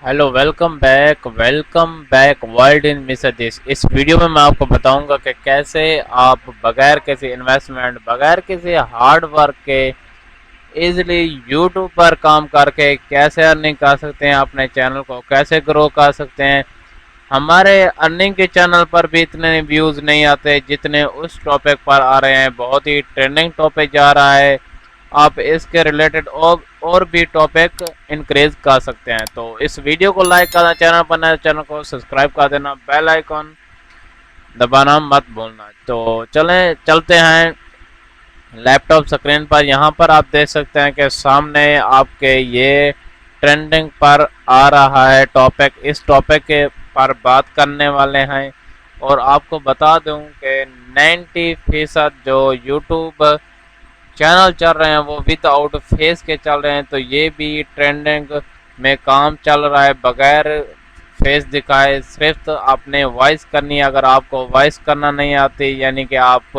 Hello, welcome back world in mister this. इस video में मैं आपको बताऊंगा कि कैसे आप बगैर किसी इन्वेस्टमेंट, बगैर किसी हार्ड वर्क के इजीली यूट्यूब पर काम करके कैसे अर्निंग कर सकते हैं, अपने चैनल को कैसे ग्रो कर सकते हैं। हमारे अर्निंग के चैनल पर भी इतने व्यूज़ नहीं आते जितने उस टॉपिक पर आ रहे हैं। बहुत ही ट्रेंडिंग टॉपिक जा रहा है। आप इसके रिलेटेड और भी टॉपिक इंक्रीज कर सकते हैं। तो इस वीडियो को लाइक करना, चैनल पर नए चैनल को सब्सक्राइब कर देना, बेल आइकॉन दबाना मत भूलना। तो चलते हैं लैपटॉप स्क्रीन पर। यहाँ पर आप देख सकते हैं कि सामने आपके ये ट्रेंडिंग पर आ रहा है टॉपिक। इस टॉपिक के पर बात करने वाले हैं और आपको बता दूं कि 90% जो यूट्यूब चैनल चल रहे हैं वो विदाउट फेस के चल रहे हैं। तो ये भी ट्रेंडिंग में काम चल रहा है, बगैर फेस दिखाए सिर्फ आपने वॉइस करनी है। अगर आपको वॉइस करना नहीं आती, यानी कि आप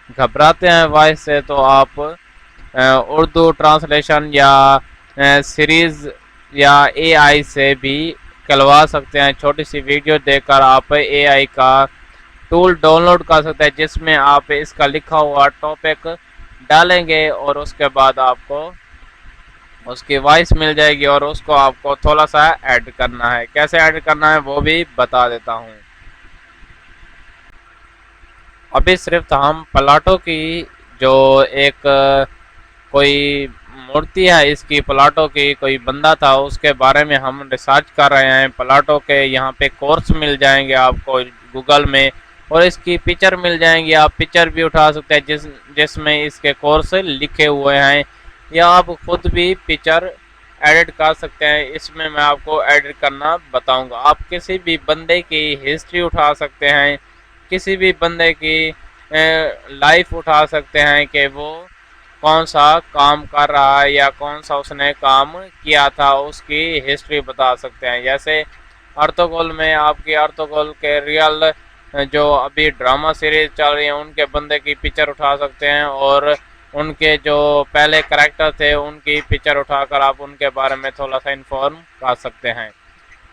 घबराते हैं वॉइस से, तो आप उर्दू ट्रांसलेशन या सीरीज या एआई से भी करवा सकते हैं। छोटी सी वीडियो देखकर आप एआई का टूल डाउनलोड कर सकते हैं, जिसमें आप इसका लिखा हुआ टॉपिक डालेंगे और उसके बाद आपको उसकी वॉइस मिल जाएगी और उसको आपको थोड़ा सा ऐड करना है। कैसे ऐड करना है वो भी बता देता हूँ। अभी सिर्फ हम प्लाटो की जो एक कोई मूर्ति है, इसकी प्लाटो की कोई बंदा था, उसके बारे में हम रिसर्च कर रहे हैं। प्लाटो के यहाँ पे कोर्स मिल जाएंगे आपको गूगल में, और इसकी पिक्चर मिल जाएंगी। आप पिक्चर भी उठा सकते हैं जिसमें इसके कोर्स लिखे हुए हैं, या आप खुद भी पिक्चर एडिट कर सकते हैं। इसमें मैं आपको एडिट करना बताऊंगा। आप किसी भी बंदे की हिस्ट्री उठा सकते हैं, किसी भी बंदे की लाइफ उठा सकते हैं कि वो कौन सा काम कर रहा है या कौन सा उसने काम किया था, उसकी हिस्ट्री बता सकते हैं। जैसे अर्तुगरुल में आपकी अर्तुगरुल के रियल जो अभी ड्रामा सीरीज चल रही है उनके बंदे की पिक्चर उठा सकते हैं, और उनके जो पहले करेक्टर थे उनकी पिक्चर उठाकर आप उनके बारे में थोड़ा सा इन्फॉर्म कर सकते हैं।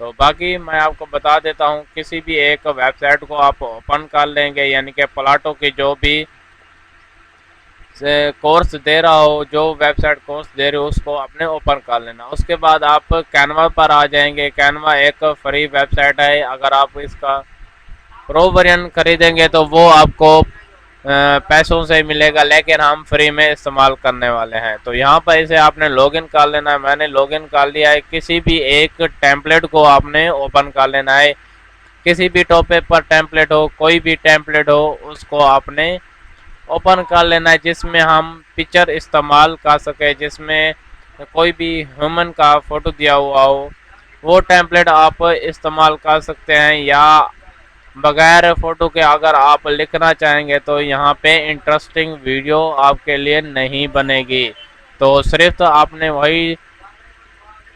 तो बाकी मैं आपको बता देता हूँ, किसी भी एक वेबसाइट को आप ओपन कर लेंगे, यानी कि प्लाटो की जो भी कोर्स दे रहा हो, जो वेबसाइट कोर्स दे रहे हो उसको आपने ओपन कर लेना। उसके बाद आप कैनवा पर आ जाएंगे। कैनवा एक फ्री वेबसाइट है। अगर आप इसका प्रो वर्जन खरीदेंगे तो वो आपको पैसों से मिलेगा, लेकिन हम फ्री में इस्तेमाल करने वाले हैं। तो यहाँ पर इसे आपने लॉगिन कर लेना है। मैंने लॉगिन कर लिया है। किसी भी एक टेम्पलेट को आपने ओपन कर लेना है। किसी भी टॉपिक पर टेम्पलेट हो, कोई भी टेम्पलेट हो, उसको आपने ओपन कर लेना है, जिसमें हम पिक्चर इस्तेमाल कर सके, जिसमें कोई भी ह्यूमन का फोटो दिया हुआ हो। वो टेम्पलेट आप इस्तेमाल कर सकते हैं, या बगैर फोटो के अगर आप लिखना चाहेंगे तो यहाँ पे इंटरेस्टिंग वीडियो आपके लिए नहीं बनेगी। तो सिर्फ आपने वही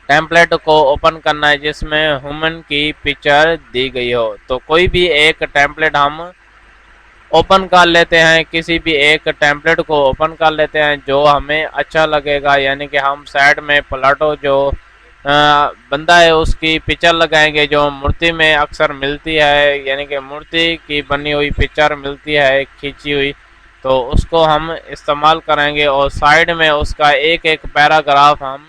टेम्पलेट को ओपन करना है जिसमें ह्यूमन की पिक्चर दी गई हो। तो कोई भी एक टेम्पलेट हम ओपन कर लेते हैं, किसी भी एक टेम्पलेट को ओपन कर लेते हैं जो हमें अच्छा लगेगा। यानी कि हम साइड में प्लाटो जो बंदा है उसकी पिक्चर लगाएंगे, जो मूर्ति में अक्सर मिलती है, यानी कि मूर्ति की बनी हुई पिक्चर मिलती है खींची हुई, तो उसको हम इस्तेमाल करेंगे। और साइड में उसका एक एक पैराग्राफ हम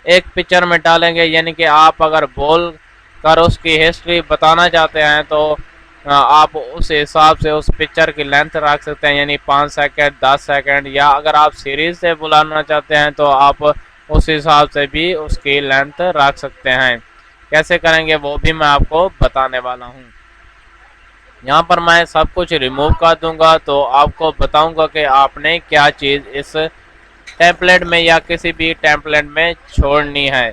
एक पिक्चर में डालेंगे। यानी कि आप अगर बोल कर उसकी हिस्ट्री बताना चाहते हैं तो आप उस हिसाब से उस पिक्चर की लेंथ रख सकते हैं, यानी 5 सेकंड, 10 सेकंड, या अगर आप सीरीज से बुलाना चाहते हैं तो आप उस हिसाब से भी उसकी लेंथ रख सकते हैं। कैसे करेंगे वो भी मैं आपको बताने वाला हूँ। यहाँ पर मैं सब कुछ रिमूव कर दूंगा, तो आपको बताऊंगा कि आपने क्या चीज़ इस टेम्पलेट में या किसी भी टेम्पलेट में छोड़नी है।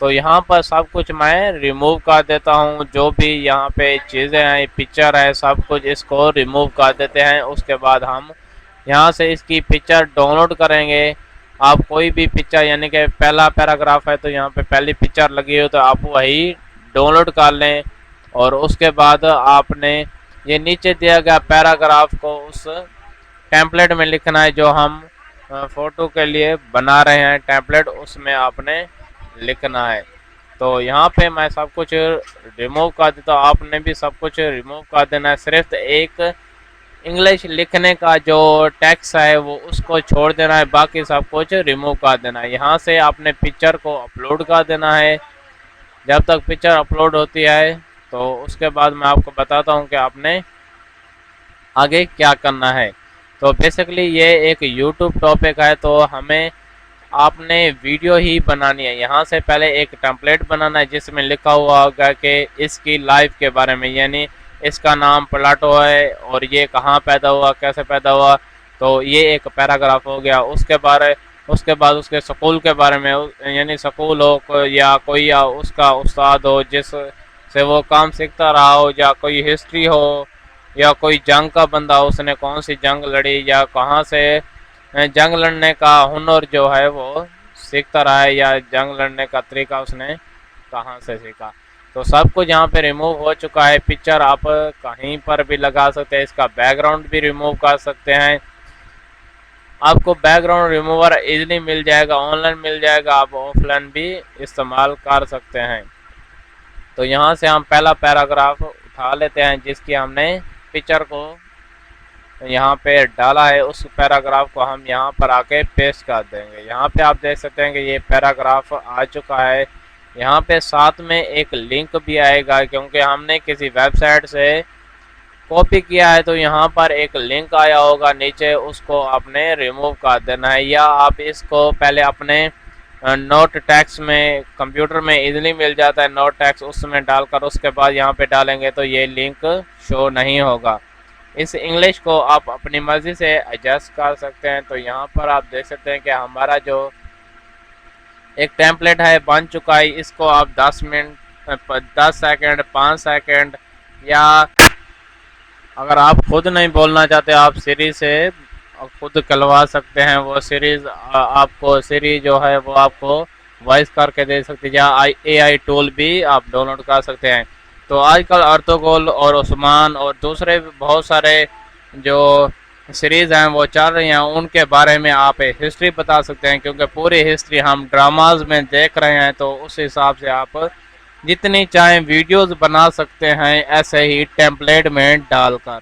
तो यहाँ पर सब कुछ मैं रिमूव कर देता हूँ। जो भी यहाँ पे चीज़ें हैं, पिक्चर है, सब कुछ इसको रिमूव कर देते हैं। उसके बाद हम यहाँ से इसकी पिक्चर डाउनलोड करेंगे। आप कोई भी पिक्चर, यानी कि पहला पैराग्राफ है तो यहाँ पे पहली पिक्चर लगी हो तो आप वही डाउनलोड कर लें, और उसके बाद आपने ये नीचे दिया गया पैराग्राफ को उस टेम्पलेट में लिखना है जो हम फोटो के लिए बना रहे हैं टेम्पलेट, उसमें आपने लिखना है। तो यहाँ पे मैं सब कुछ रिमूव कर देता हूँ, आपने भी सब कुछ रिमूव कर देना है। सिर्फ एक इंग्लिश लिखने का जो टेक्स्ट है वो उसको छोड़ देना है, बाकी सब कुछ रिमूव कर देना है। यहाँ से आपने पिक्चर को अपलोड कर देना है। जब तक पिक्चर अपलोड होती है तो उसके बाद मैं आपको बताता हूँ कि आपने आगे क्या करना है। तो बेसिकली ये एक यूट्यूब टॉपिक है, तो हमें आपने वीडियो ही बनानी है। यहाँ से पहले एक टेम्पलेट बनाना है जिसमें लिखा हुआ होगा कि इसकी लाइफ के बारे में, यानी इसका नाम प्लाटो है और ये कहाँ पैदा हुआ, कैसे पैदा हुआ। तो ये एक पैराग्राफ हो गया। उसके बाद उसके स्कूल के बारे में, यानी स्कूल हो या कोई या उसका उस्ताद हो जिस से वो काम सीखता रहा हो, या कोई हिस्ट्री हो, या कोई जंग का बंदा हो, उसने कौन सी जंग लड़ी या कहाँ से जंग लड़ने का हुनर जो है वो सीखता रहा है, या जंग लड़ने का तरीका उसने कहाँ से सीखा। तो सब कुछ यहाँ पे रिमूव हो चुका है। पिक्चर आप कहीं पर भी लगा सकते हैं, इसका बैकग्राउंड भी रिमूव कर सकते हैं। आपको बैकग्राउंड रिमूवर इजीली मिल जाएगा, ऑनलाइन मिल जाएगा, आप ऑफलाइन भी इस्तेमाल कर सकते हैं। तो यहाँ से हम पहला पैराग्राफ उठा लेते हैं जिसकी हमने पिक्चर को यहाँ पे डाला है। उस पैराग्राफ को हम यहाँ पर आके पेस्ट कर देंगे। यहाँ पे आप देख सकते हैं कि ये पैराग्राफ आ चुका है। यहाँ पे साथ में एक लिंक भी आएगा, क्योंकि हमने किसी वेबसाइट से कॉपी किया है तो यहाँ पर एक लिंक आया होगा नीचे, उसको आपने रिमूव कर देना है। या आप इसको पहले अपने नोट टैक्स में, कंप्यूटर में इजीली मिल जाता है नोट टैक्स, उसमें डालकर उसके बाद यहाँ पे डालेंगे तो ये लिंक शो नहीं होगा। इस इंग्लिश को आप अपनी मर्जी से एडजस्ट कर सकते हैं। तो यहाँ पर आप देख सकते हैं कि हमारा जो एक टेम्पलेट है बन चुका है। इसको आप 10 सेकंड 5 सेकंड, या अगर आप खुद नहीं बोलना चाहते आप सीरी से खुद करवा सकते हैं। वो सीरीज आपको सीरीज जो है वो आपको वॉइस करके दे सकती है, या AI टूल भी आप डाउनलोड कर सकते हैं। तो आजकल अर्तुगरुल और उस्मान और दूसरे बहुत सारे जो सीरीज़ हैं वो चल रही हैं, उनके बारे में आप हिस्ट्री बता सकते हैं, क्योंकि पूरी हिस्ट्री हम ड्रामाज में देख रहे हैं। तो उस हिसाब से आप जितनी चाहें वीडियोस बना सकते हैं ऐसे ही टेम्पलेट में डालकर।